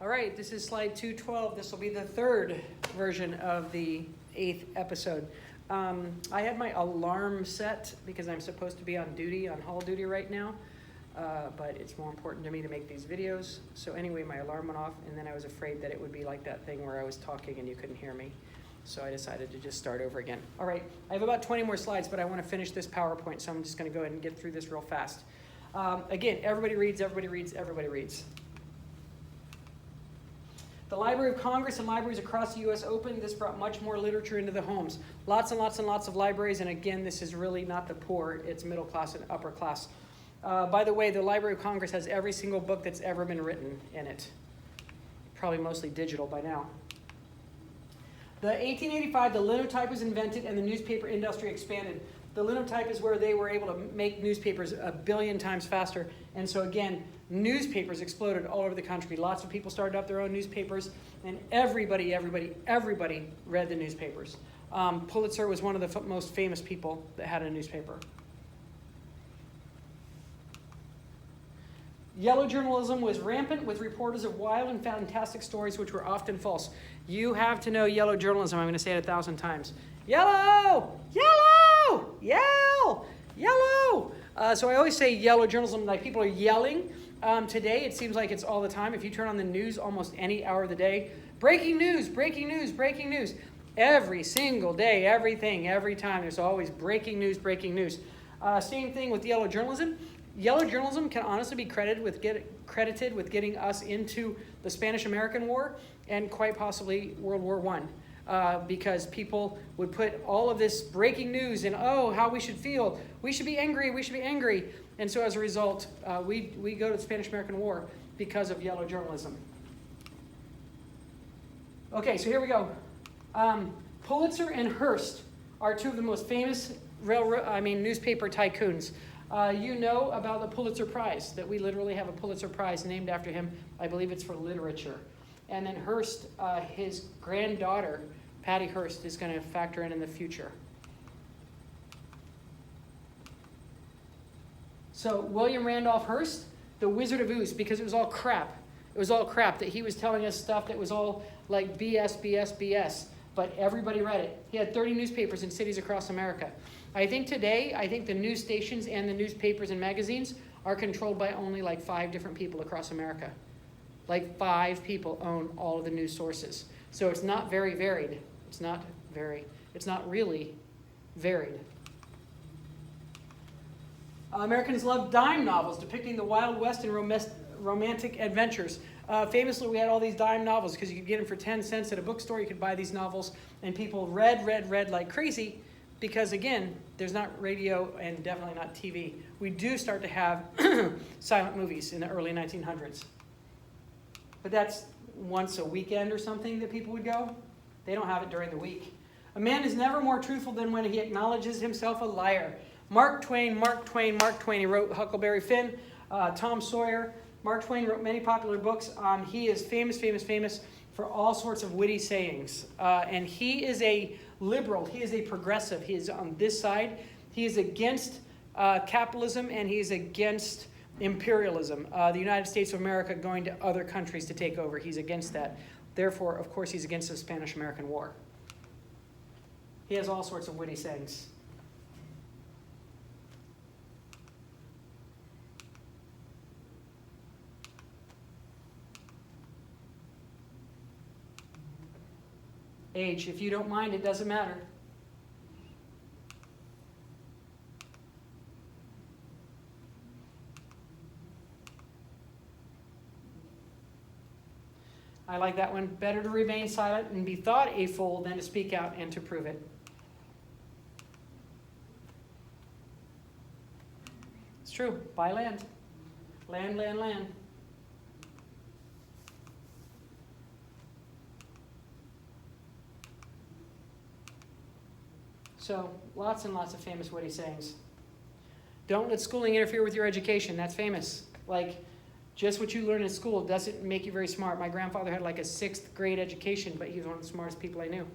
All right, this is slide 212. This will be the third version of the 8th episode. I have my alarm set because I'm supposed to be on duty, on hall duty right now, but it's more important to me to make these videos. So anyway, my alarm went off, and then I was afraid that it would be like that thing where I was talking and you couldn't hear me. So I decided to just start over again. All right, I have about 20 more slides, but I want to finish this PowerPoint, so I'm just going to go ahead and get through this real fast. Again, everybody reads, everybody reads, everybody reads. The Library of Congress and libraries across the U.S. opened. This brought much more literature into the homes. Lots and lots and lots of libraries, and again, this is really not the poor, it's middle class and upper class. By the way, the Library of Congress has every single book that's ever been written in it. Probably mostly digital by now. The 1885, the linotype was invented and the newspaper industry expanded. The linotype is where they were able to make newspapers 1 billion times faster. And so again, newspapers exploded all over the country. Lots of people started up their own newspapers, and everybody read the newspapers. Pulitzer was one of the most famous people that had a newspaper. Yellow journalism was rampant, with reporters of wild and fantastic stories which were often false. You have to know yellow journalism. I'm going to say it 1,000 times. Yellow! Yellow! Yell! Yellow! So I always say yellow journalism, like people are yelling. Today, it seems like it's all the time. If you turn on the news almost any hour of the day, breaking news, breaking news, breaking news. Every single day, everything, every time, there's always breaking news, breaking news. Same thing with yellow journalism. Yellow journalism can honestly be credited with getting us into the Spanish-American War and quite possibly World War I. Because people would put all of this breaking news in, oh, how we should feel. We should be angry, we should be angry. And so as a result, we go to the Spanish-American War because of yellow journalism. Okay, so here we go. Pulitzer and Hearst are two of the most famous newspaper tycoons. You know about the Pulitzer Prize, that we literally have a Pulitzer Prize named after him. I believe it's for literature. And then Hearst, his granddaughter, Patty Hearst, is going to factor in the future. So William Randolph Hearst, the Wizard of Oz, because it was all crap. It was all crap, that he was telling us stuff that was all like BS, BS, BS. But everybody read it. He had 30 newspapers in cities across America. I think today, the news stations and the newspapers and magazines are controlled by only like 5 different people across America. Like 5 people own all of the news sources. So it's not very varied. It's not really varied. Americans love dime novels depicting the Wild West and romantic adventures. Famously, we had all these dime novels because you could get them for 10 cents at a bookstore. You could buy these novels, and people read like crazy because, again, there's not radio and definitely not TV. We do start to have silent movies in the early 1900s. But that's once a weekend or something that people would go. They don't have it during the week. A man is never more truthful than when he acknowledges himself a liar. Mark Twain. He wrote Huckleberry Finn, Tom Sawyer. Mark Twain wrote many popular books. He is famous for all sorts of witty sayings. And he is a liberal. He is a progressive. He is on this side. He is against capitalism, and he is against imperialism. The United States of America going to other countries to take over. He's against that. Therefore, of course, he's against the Spanish-American War. He has all sorts of witty sayings. Age, if you don't mind, it doesn't matter. I like that one. Better to remain silent and be thought a fool than to speak out and to prove it. It's true. Buy land. Land. So, lots and lots of famous witty sayings. Don't let schooling interfere with your education. That's famous. Like, just what you learn in school doesn't make you very smart. My grandfather had like a 6th grade education, but he was one of the smartest people I knew.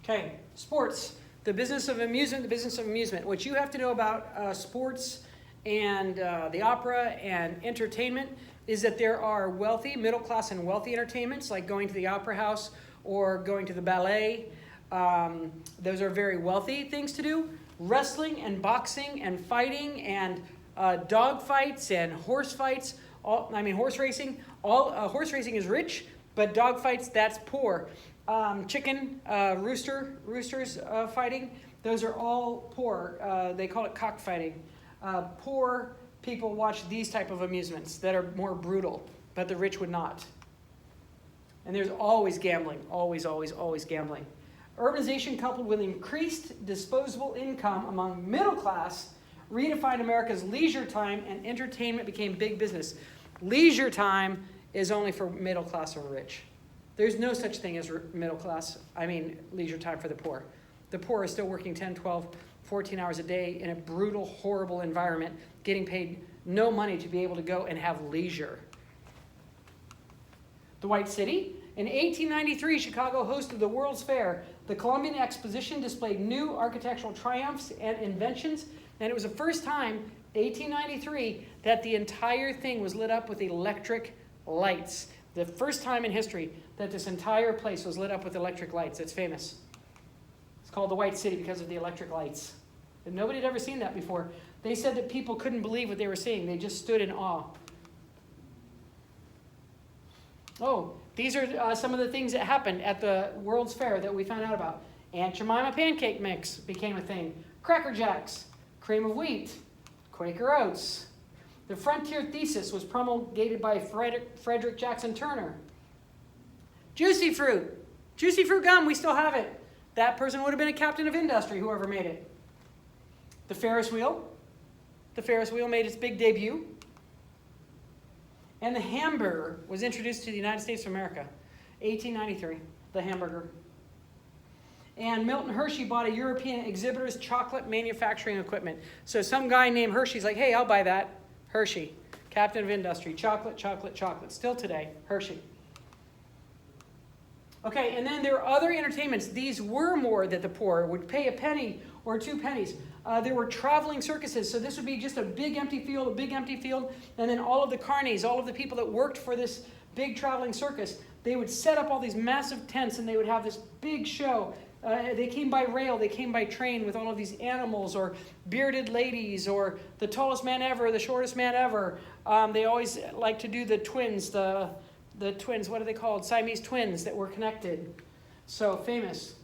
Okay, sports. The business of amusement, the business of amusement. What you have to know about sports and the opera and entertainment is that there are wealthy, middle class and wealthy entertainments, like going to the opera house or going to the ballet. Those are very wealthy things to do. Wrestling and boxing and fighting and dog fights and horse fights. Horse racing. Horse racing is rich, but dog fights, that's poor. Roosters fighting, those are all poor. They call it cockfighting. Poor people watch these type of amusements that are more brutal, but the rich would not. And there's always gambling, always, always, always gambling. Urbanization coupled with increased disposable income among middle class redefined America's leisure time, and entertainment became big business. Leisure time is only for middle class or rich. There's no such thing as leisure time for the poor. The poor are still working 10, 12, 14 hours a day in a brutal, horrible environment, getting paid no money to be able to go and have leisure. The White City. In 1893, Chicago hosted the World's Fair. The Columbian Exposition displayed new architectural triumphs and inventions, and it was the first time, 1893, that the entire thing was lit up with electric lights. The first time in history that this entire place was lit up with electric lights. It's famous. It's called the White City because of the electric lights. And nobody had ever seen that before. They said that people couldn't believe what they were seeing. They just stood in awe. Oh, these are some of the things that happened at the World's Fair that we found out about. Aunt Jemima pancake mix became a thing. Cracker Jacks, cream of wheat, Quaker Oats. The Frontier Thesis was promulgated by Frederick Jackson Turner. Juicy fruit gum, we still have it. That person would have been a captain of industry, whoever made it. The Ferris wheel made its big debut. And the hamburger was introduced to the United States of America, 1893, the hamburger. And Milton Hershey bought a European exhibitor's chocolate manufacturing equipment. So some guy named Hershey's like, hey, I'll buy that. Hershey, captain of industry, chocolate, chocolate, chocolate. Still today, Hershey. Okay, and then there are other entertainments. These were more that the poor would pay a penny or 2 pennies. There were traveling circuses, so this would be just a big empty field, and then all of the carnies, all of the people that worked for this big traveling circus, they would set up all these massive tents and they would have this big show. They came by rail, they came by train with all of these animals or bearded ladies or the tallest man ever, the shortest man ever. They always like to do the twins, the twins, what are they called? Siamese twins that were connected. So famous.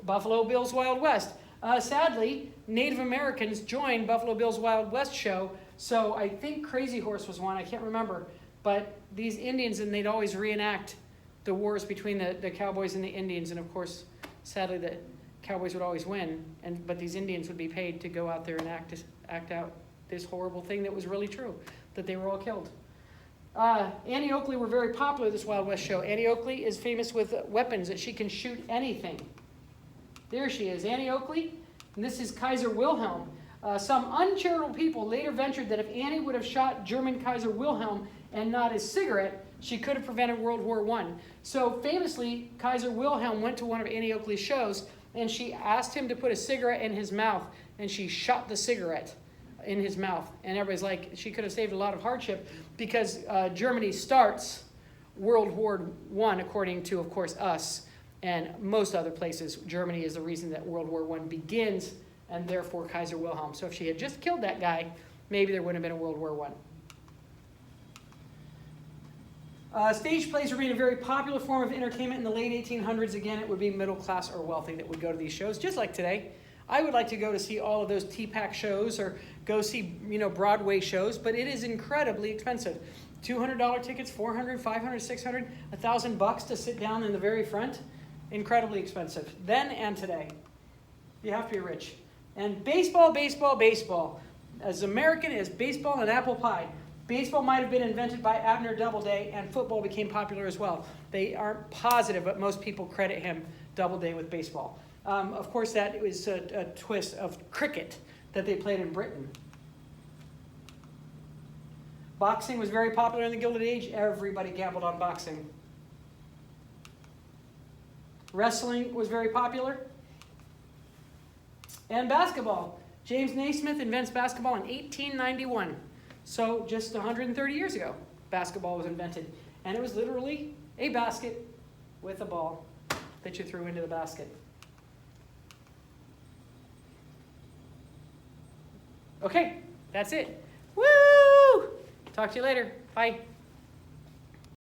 Buffalo Bill's Wild West. Sadly, Native Americans joined Buffalo Bill's Wild West show. So I think Crazy Horse was one, I can't remember. But these Indians, and they'd always reenact the wars between the cowboys and the Indians. And of course, sadly, the cowboys would always win. But these Indians would be paid to go out there and act out this horrible thing that was really true, that they were all killed. Annie Oakley were very popular at this Wild West show. Annie Oakley is famous with weapons that she can shoot anything. There she is, Annie Oakley, and this is Kaiser Wilhelm. Some uncharitable people later ventured that if Annie would have shot German Kaiser Wilhelm and not his cigarette, she could have prevented World War I. So famously, Kaiser Wilhelm went to one of Annie Oakley's shows, and she asked him to put a cigarette in his mouth, and she shot the cigarette in his mouth. And everybody's like, she could have saved a lot of hardship because Germany starts World War I, according to, of course, us. And most other places, Germany is the reason that World War I begins, and therefore Kaiser Wilhelm. So if she had just killed that guy, maybe there wouldn't have been a World War I. Stage plays remained a very popular form of entertainment in the late 1800s. Again, it would be middle class or wealthy that would go to these shows, just like today. I would like to go to see all of those T-Pack shows or go see, Broadway shows, but it is incredibly expensive. $200 tickets, $400, $500, $600, $1,000 to sit down in the very front. Incredibly expensive, then and today. You have to be rich. And baseball. As American as baseball and apple pie. Baseball might have been invented by Abner Doubleday, and football became popular as well. They aren't positive, but most people credit him, Doubleday, with baseball. Of course, that was a twist of cricket that they played in Britain. Boxing was very popular in the Gilded Age. Everybody gambled on boxing. Wrestling was very popular. And basketball. James Naismith invents basketball in 1891. So just 130 years ago, basketball was invented. And it was literally a basket with a ball that you threw into the basket. Okay, that's it. Woo! Talk to you later. Bye.